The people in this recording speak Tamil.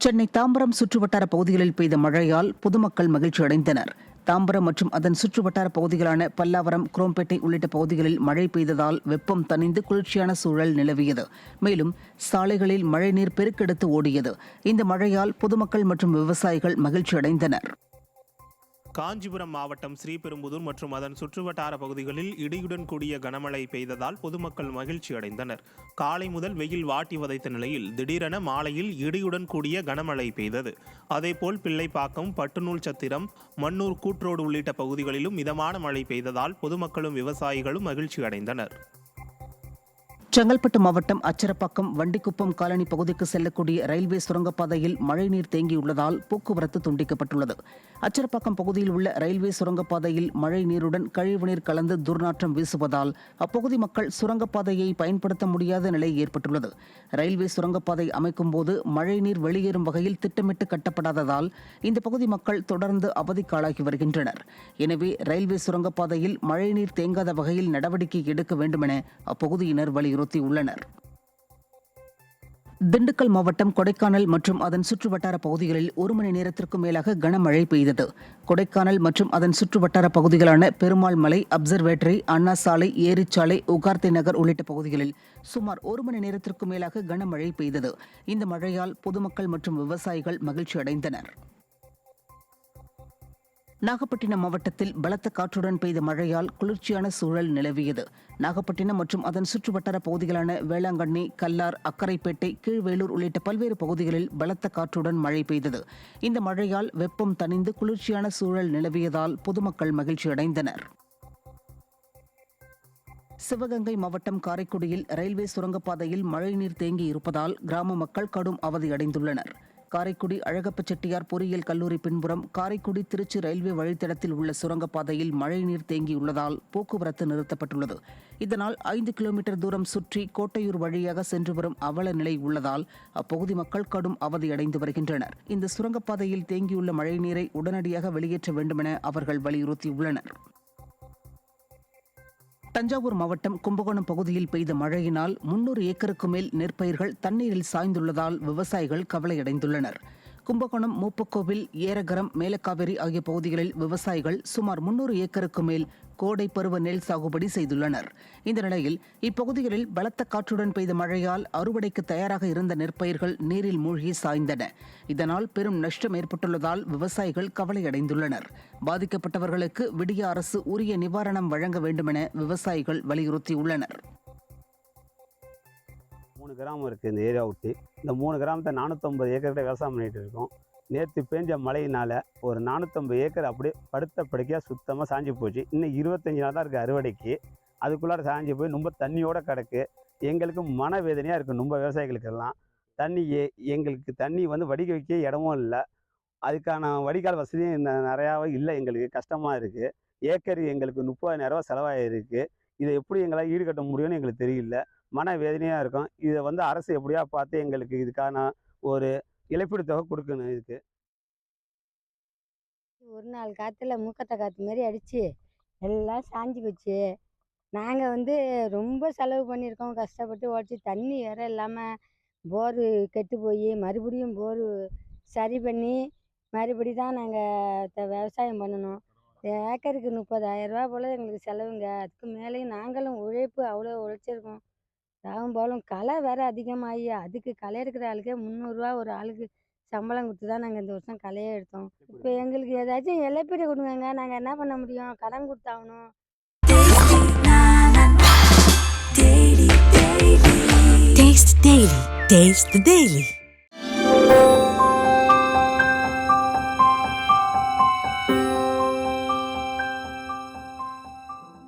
சென்னை தாம்பரம் சுற்றுவட்டார பகுதிகளில் பெய்த மழையால் பொதுமக்கள் மகிழ்ச்சி அடைந்தனர். தாம்பரம் மற்றும் அதன் சுற்றுவட்டார பகுதிகளான பல்லாவரம், குரோம்பேட்டை உள்ளிட்ட பகுதிகளில் மழை பெய்ததால் வெப்பம் தணிந்து குளிர்ச்சியான சூழல் நிலவியது. மேலும் சாலைகளில் மழைநீர் பெருக்கெடுத்து ஓடியது. இந்த மழையால் பொதுமக்கள் மற்றும் விவசாயிகள் மகிழ்ச்சி அடைந்தனர். காஞ்சிபுரம் மாவட்டம் ஸ்ரீபெரும்புதூர் மற்றும் அதன் சுற்றுவட்டார பகுதிகளில் இடியுடன் கூடிய கனமழை பெய்ததால் பொதுமக்கள் மகிழ்ச்சி அடைந்தனர். காலை முதல் வெயில் வாட்டி வதைத்த நிலையில் திடீரென மாலையில் இடியுடன் கூடிய கனமழை பெய்தது. அதேபோல் பிள்ளைப்பாக்கம், பட்டுநூல் சத்திரம், மண்ணூர் கூட்ரோடு உள்ளிட்ட பகுதிகளிலும் மிதமான மழை பெய்ததால் பொதுமக்களும் விவசாயிகளும் மகிழ்ச்சி அடைந்தனர். செங்கல்பட்டு மாவட்டம் அச்சரப்பாக்கம், வண்டிக்குப்பம் காலனி பகுதிக்கு செல்லக்கூடிய ரயில்வே சுரங்கப்பாதையில் மழைநீர் தேங்கியுள்ளதால் போக்குவரத்து துண்டிக்கப்பட்டுள்ளது. அச்சரப்பாக்கம் பகுதியில் உள்ள ரயில்வே சுரங்கப்பாதையில் மழை நீருடன் கழிவுநீர் கலந்து துர்நாற்றம் வீசுவதால் அப்பகுதி மக்கள் சுரங்கப்பாதையை பயன்படுத்த முடியாத நிலை ஏற்பட்டுள்ளது. ரயில்வே சுரங்கப்பாதை அமைக்கும் போது மழைநீர் வெளியேறும் வகையில் திட்டமிட்டு கட்டப்படாததால் இந்த பகுதி மக்கள் தொடர்ந்து அவதிக்காளாகி வருகின்றனர். எனவே ரயில்வே சுரங்கப்பாதையில் மழைநீர் தேங்காத வகையில் நடவடிக்கை எடுக்க வேண்டுமென அப்பகுதியினர் வலியுறுத்தியுள்ளனர். திண்டுக்கல் மாவட்டம் கொடைக்கானல் மற்றும் அதன் சுற்றுவட்டார பகுதிகளில் 1 மணி நேரத்திற்கும் மேலாக கனமழை பெய்தது. கொடைக்கானல் மற்றும் அதன் சுற்றுவட்டார பகுதிகளான பெருமாள் மலை, அப்சர்வேட்டரி, அண்ணா சாலை, ஏரிச்சாலை, உகார்த்தி நகர் உள்ளிட்ட பகுதிகளில் சுமார் 1 மணி நேரத்திற்கும் மேலாக கனமழை பெய்தது. இந்த மழையால் பொதுமக்கள் மற்றும் விவசாயிகள் மகிழ்ச்சி அடைந்தனர். நாகப்பட்டினம் மாவட்டத்தில் பலத்த காற்றுடன் பெய்த மழையால் குளிர்ச்சியான சூழல் நிலவியது. நாகப்பட்டினம் மற்றும் அதன் சுற்றுவட்டார பகுதிகளான வேளாங்கண்ணி, கல்லார், அக்கரைப்பேட்டை, கீழ்வேலூர் உள்ளிட்ட பல்வேறு பகுதிகளில் பலத்த காற்றுடன் மழை பெய்தது. இந்த மழையால் வெப்பம் தணிந்து குளிர்ச்சியான சூழல் நிலவியதால் பொதுமக்கள் மகிழ்ச்சி அடைந்தனர். சிவகங்கை மாவட்டம் காரைக்குடியில் ரயில்வே சுரங்கப்பாதையில் மழைநீர் தேங்கி இருப்பதால் கிராம மக்கள் கடும் அவதியடைந்துள்ளனர். காரைக்குடி அழகப்ப செட்டியார் பொறியியல் கல்லூரி பின்புறம் காரைக்குடி திருச்சி ரயில்வே வழித்தடத்தில் உள்ள சுரங்கப்பாதையில் மழைநீர் தேங்கியுள்ளதால் போக்குவரத்து நிறுத்தப்பட்டுள்ளது. இதனால் 5 கிலோமீட்டர் தூரம் சுற்றி கோட்டையூர் வழியாக சென்று வரும் அவல நிலை உள்ளதால் அப்பகுதி மக்கள் கடும் அவதியடைந்து வருகின்றனர். இந்த சுரங்கப்பாதையில் தேங்கியுள்ள மழைநீரை உடனடியாக வெளியேற்ற வேண்டுமென அவர்கள் வலியுறுத்தியுள்ளனர். தஞ்சாவூர் மாவட்டம் கும்பகோணம் பகுதியில் பெய்த மழையினால் 300 ஏக்கருக்கு மேல் நெற்பயிர்கள் தண்ணீரில் சாய்ந்துள்ளதால் விவசாயிகள் கவலையடைந்துள்ளனர். கும்பகோணம், மூப்பக்கோவில், ஏரகரம், மேலக்காவேரி ஆகிய பகுதிகளில் விவசாயிகள் சுமார் 300 ஏக்கருக்கு மேல் கோடை பருவ நெல் சாகுபடி செய்துள்ளனர். இந்த நிலையில் இப்பகுதிகளில் பலத்த காற்றுடன் பெய்த மழையால் அறுவடைக்கு தயாராக இருந்த நெற்பயிர்கள் நீரில் மூழ்கி சாய்ந்தன. இதனால் பெரும் நஷ்டம் ஏற்பட்டுள்ளதால் விவசாயிகள் கவலையடைந்துள்ளனர். பாதிக்கப்பட்டவர்களுக்கு விடிய அரசு உரிய நிவாரணம் வழங்க வேண்டுமென விவசாயிகள் வலியுறுத்தியுள்ளனர். 3 கிராமம் இருக்குது இந்த ஏரியா விட்டு. இந்த 3 கிராமத்தை 450 ஏக்கர்கிட்ட விவசாயம் பண்ணிகிட்டு இருக்கோம். நேற்று பேஞ்ச மழையினால் ஒரு 450 ஏக்கர் அப்படியே படுத்த படுக்கையாக சுத்தமாக சாஞ்சி போச்சு. இன்னும் 25 நாள் தான் இருக்குது அறுவடைக்கு. அதுக்குள்ளார சாஞ்சி போய் ரொம்ப தண்ணியோடு கிடக்கு. எங்களுக்கு மனவேதனையாக இருக்குது. ரொம்ப விவசாயிகளுக்கெல்லாம் எங்களுக்கு தண்ணி வடிக்க வைக்க இடமும் இல்லை. அதுக்கான வடிகால் வசதியும் நிறையாவே இல்லை. எங்களுக்கு கஷ்டமாக இருக்குது. ஏக்கர் எங்களுக்கு 30,000 ரூபா செலவாகிருக்கு. இதை எப்படி எங்களால் ஈடுகட்ட முடியும்னு எங்களுக்கு தெரியல. மன வேதனையாக இருக்கும். இதை அரசு எப்படியா பார்த்து எங்களுக்கு இதுக்கான ஒரு இழப்பீடு தொகை கொடுக்கணும். இதுக்கு ஒரு நாள் காற்றுல மூக்கத்தை காற்று மாரி அடித்து எல்லாம் சாஞ்சி போச்சு. நாங்கள் ரொம்ப செலவு பண்ணியிருக்கோம். கஷ்டப்பட்டு உடச்சி தண்ணி வேற இல்லாமல் போரு கெட்டு போய் மறுபடியும் போரு சரி பண்ணி மறுபடி தான் நாங்கள் விவசாயம் பண்ணணும். ஏக்கருக்கு 30,000 ரூபா போல் எங்களுக்கு செலவுங்க. அதுக்கு மேலேயும் நாங்களும் உழைப்பு அவ்வளோ உழைச்சிருக்கோம். போலும் களை வேற அதிகமாகி அதுக்கு களை எடுக்கிற ஆளுக்கே 300 ரூபா ஒரு ஆளுக்கு சம்பளம் கொடுத்து தான் நாங்கள் இந்த வருஷம் களையே எடுத்தோம். இப்போ எங்களுக்கு ஏதாச்சும் இழப்பீடு கொடுங்க. நாங்கள் என்ன பண்ண முடியும்? கடன் கொடுத்தாகணும். Taste the Daily.